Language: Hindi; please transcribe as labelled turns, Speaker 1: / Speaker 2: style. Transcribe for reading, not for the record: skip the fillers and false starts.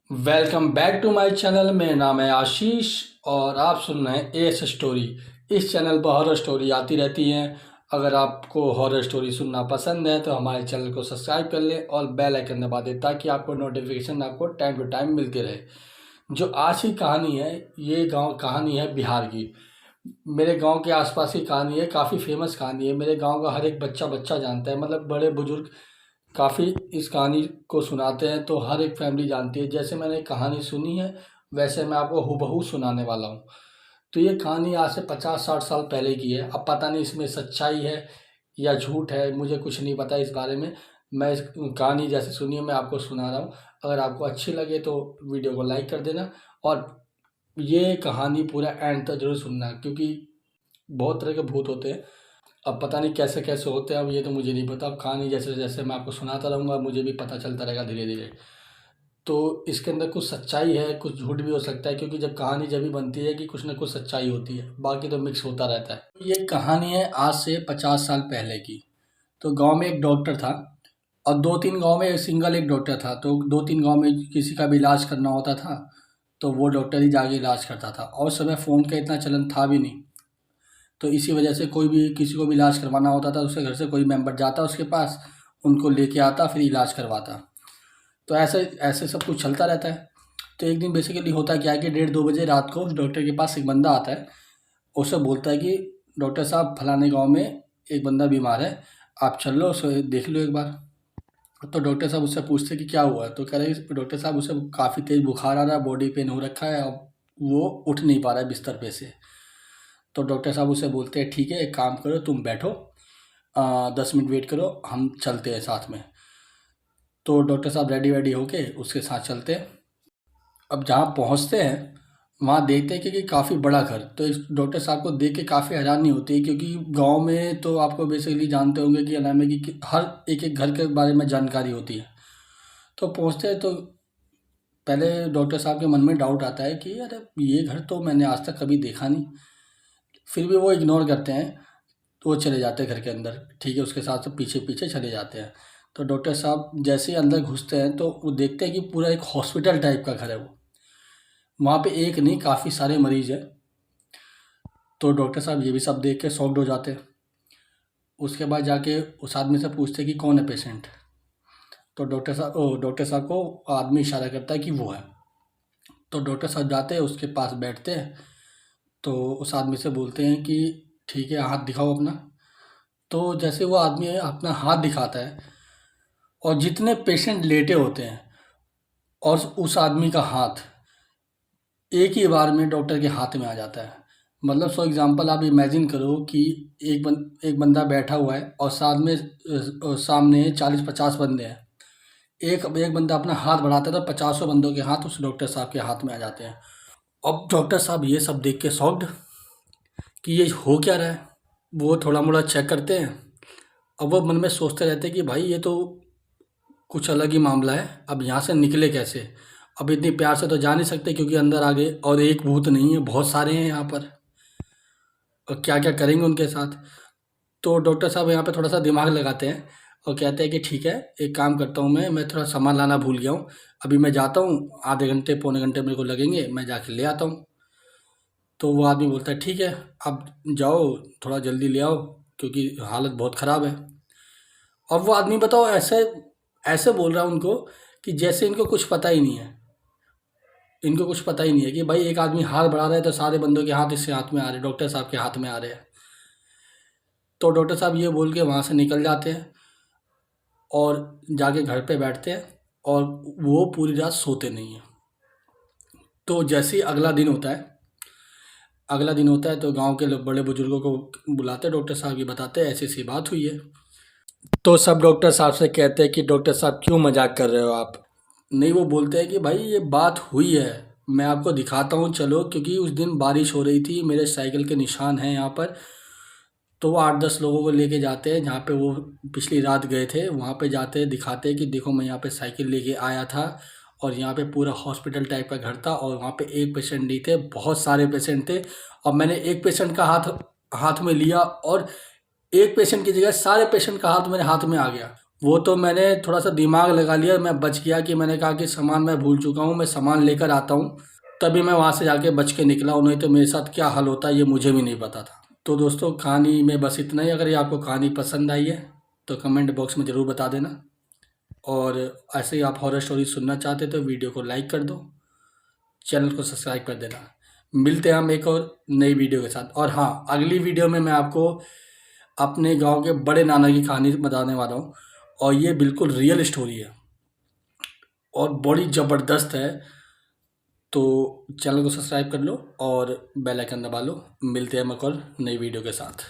Speaker 1: Welcome back to my channel. मेरा नाम है आशीष और आप सुन रहे हैं एस स्टोरी। इस चैनल पर हॉरर स्टोरी आती रहती हैं। अगर आपको हॉरर स्टोरी सुनना पसंद है तो हमारे चैनल को सब्सक्राइब कर लें और बेल आइकन दबा दें ताकि आपको नोटिफिकेशन आपको टाइम टू टाइम मिलती रहे। जो आज की कहानी है ये कहानी है बिहार की। मेरे गांव के आसपास की कहानी है, काफ़ी फेमस कहानी है। मेरे गांव का हर एक बच्चा बच्चा जानता है, मतलब बड़े बुजुर्ग काफ़ी इस कहानी को सुनाते हैं तो हर एक फैमिली जानती है। जैसे मैंने कहानी सुनी है वैसे मैं आपको हूबहू सुनाने वाला हूँ। तो ये कहानी आज से 50-60 साल पहले की है। अब पता नहीं इसमें सच्चाई है या झूठ है, मुझे कुछ नहीं पता इस बारे में। मैं इस कहानी जैसे सुनी है मैं आपको सुना रहा हूँ। अगर आपको अच्छी लगे तो वीडियो को लाइक कर देना और ये कहानी पूरा एंड तक जरूर सुनना, क्योंकि बहुत तरह के भूत होते हैं। अब पता नहीं कैसे कैसे होते हैं, अब ये तो मुझे नहीं पता। अब कहानी जैसे जैसे मैं आपको सुनाता रहूँगा मुझे भी पता चलता रहेगा धीरे धीरे। तो इसके अंदर कुछ सच्चाई है, कुछ झूठ भी हो सकता है, क्योंकि जब कहानी जब भी बनती है कि कुछ ना कुछ सच्चाई होती है, बाकी तो मिक्स होता रहता है। ये कहानी है आज से 50 साल पहले की। तो गांव में एक डॉक्टर था और 2-3 गांव में सिंगल एक डॉक्टर था। तो 2-3 गांव में किसी का भी इलाज करना होता था तो वो डॉक्टर ही जाके इलाज करता था। और उस समय फ़ोन का इतना चलन था भी नहीं, तो इसी वजह से कोई भी किसी को भी इलाज करवाना होता था उसके घर से कोई मेंबर जाता उसके पास, उनको लेके आता फिर इलाज करवाता। तो ऐसे ऐसे सब कुछ चलता रहता है। तो एक दिन बेसिकली होता क्या है कि 1:30-2 बजे रात को उस डॉक्टर के पास एक बंदा आता है। उससे बोलता है कि डॉक्टर साहब फलाने गांव में एक बंदा बीमार है, आप चल लो उसे देख लो एक बार। तो डॉक्टर साहब उससे पूछते कि क्या हुआ है, तो कह रहे डॉक्टर साहब उसे काफ़ी तेज़ बुखार आ रहा है, बॉडी पेन हो रखा है, अब वो उठ नहीं पा रहा है बिस्तर पे से। तो डॉक्टर साहब उसे बोलते हैं ठीक है एक काम करो तुम बैठो, 10 मिनट वेट करो हम चलते हैं साथ में। तो डॉक्टर साहब रेडी वेडी होके उसके साथ चलते हैं। अब जहाँ पहुँचते हैं वहाँ देखते हैं कि काफ़ी बड़ा घर। तो इस डॉक्टर साहब को देख के काफ़ी हैरानी होती है, क्योंकि गांव में तो आपको बेसिकली जानते होंगे कि नाम है कि हर एक एक घर के बारे में जानकारी होती है। तो पहुँचते हैं तो पहले डॉक्टर साहब के मन में डाउट आता है कि अरे ये घर तो मैंने आज तक कभी देखा नहीं। फिर भी वो इग्नोर करते हैं, तो वो चले जाते हैं घर के अंदर। ठीक है, उसके साथ सब पीछे पीछे चले जाते हैं। तो डॉक्टर साहब जैसे ही अंदर घुसते हैं तो वो देखते हैं कि पूरा एक हॉस्पिटल टाइप का घर है वो। वहाँ पे एक नहीं काफ़ी सारे मरीज हैं। तो डॉक्टर साहब ये भी सब देख के शॉक्ड हो जाते हैं। उसके बाद जाके उस आदमी से पूछते हैं कि कौन है पेशेंट। तो डॉक्टर साहब को आदमी इशारा करता है कि वो है। तो डॉक्टर साहब जाते हैं उसके पास बैठते हैं। तो उस आदमी से बोलते हैं कि ठीक है हाथ दिखाओ अपना। तो जैसे वो आदमी अपना हाथ दिखाता है और जितने पेशेंट लेटे होते हैं और उस आदमी का हाथ एक ही बार में डॉक्टर के हाथ में आ जाता है। मतलब फॉर एग्जांपल आप इमेजिन करो कि एक बंदा बैठा हुआ है और सामने 40-50 बंदे हैं। एक एक बंदा अपना हाथ बढ़ाता है तो 50 बंदों के हाथ उस डॉक्टर साहब के हाथ में आ जाते हैं। अब डॉक्टर साहब ये सब देख के शॉक्ड कि ये हो क्या रहा है। वो थोड़ा मोड़ा चेक करते हैं। अब वो मन में सोचते रहते हैं कि भाई ये तो कुछ अलग ही मामला है, अब यहाँ से निकले कैसे। अब इतनी प्यार से तो जा नहीं सकते क्योंकि अंदर आ गए और एक भूत नहीं है बहुत सारे हैं यहाँ पर, और क्या क्या करेंगे उनके साथ। तो डॉक्टर साहब यहाँ पे थोड़ा सा दिमाग लगाते हैं और कहते हैं कि ठीक है एक काम करता हूँ, मैं थोड़ा सामान लाना भूल गया हूँ, अभी मैं जाता हूँ, आधे घंटे पौने घंटे मेरे को लगेंगे, मैं जाके ले आता हूँ। तो वो आदमी बोलता है ठीक है अब जाओ, थोड़ा जल्दी ले आओ क्योंकि हालत बहुत ख़राब है। और वो आदमी बताओ ऐसे ऐसे बोल रहा है उनको कि जैसे इनको कुछ पता ही नहीं है। इनको कुछ पता ही नहीं है कि भाई एक आदमी हाथ बढ़ा रहा है तो सारे बंदों के हाथ इसके हाथ में आ रहे हैं, डॉक्टर साहब के हाथ में आ रहे हैं। तो डॉक्टर साहब ये बोल के वहाँ से निकल जाते हैं और जाके घर पे बैठते हैं और वो पूरी रात सोते नहीं हैं। तो जैसे ही अगला दिन होता है तो गांव के लोग बड़े बुजुर्गों को बुलाते हैं, डॉक्टर साहब ये बताते हैं ऐसी ऐसी बात हुई है। तो सब डॉक्टर साहब से कहते हैं कि डॉक्टर साहब क्यों मजाक कर रहे हो आप। नहीं, वो बोलते हैं कि भाई ये बात हुई है, मैं आपको दिखाता हूँ चलो, क्योंकि उस दिन बारिश हो रही थी, मेरे साइकिल के निशान हैं यहाँ पर। तो वो 8-10 लोगों को लेके जाते हैं जहाँ पे वो पिछली रात गए थे, वहाँ पे जाते हैं दिखाते हैं कि देखो मैं यहाँ पे साइकिल लेके आया था और यहाँ पे पूरा हॉस्पिटल टाइप का घर था और वहाँ पे एक पेशेंट नहीं थे, बहुत सारे पेशेंट थे। और मैंने एक पेशेंट का हाथ हाथ में लिया और एक पेशेंट की जगह सारे पेशेंट का हाथ मेरे हाथ में आ गया। वो तो मैंने थोड़ा सा दिमाग लगा लिया, मैं बच गया कि मैंने कहा कि सामान मैं भूल चुका हूँ, मैं सामान लेकर आता हूँ, तभी मैं वहाँ से जाके बच के निकला हूँ, नहीं तो मेरे साथ क्या हाल होता ये मुझे भी नहीं पता था। तो दोस्तों कहानी में बस इतना ही। अगर ये आपको कहानी पसंद आई है तो कमेंट बॉक्स में ज़रूर बता देना, और ऐसे ही आप हॉरर स्टोरी सुनना चाहते तो वीडियो को लाइक कर दो, चैनल को सब्सक्राइब कर देना। मिलते हैं हम एक और नई वीडियो के साथ। और हाँ, अगली वीडियो में मैं आपको अपने गांव के बड़े नाना की कहानी बताने वाला हूँ, और ये बिल्कुल रियल स्टोरी है और बड़ी ज़बरदस्त है। तो चैनल को सब्सक्राइब कर लो और बेल आइकन दबा लो। मिलते हैं हम एक और नई वीडियो के साथ।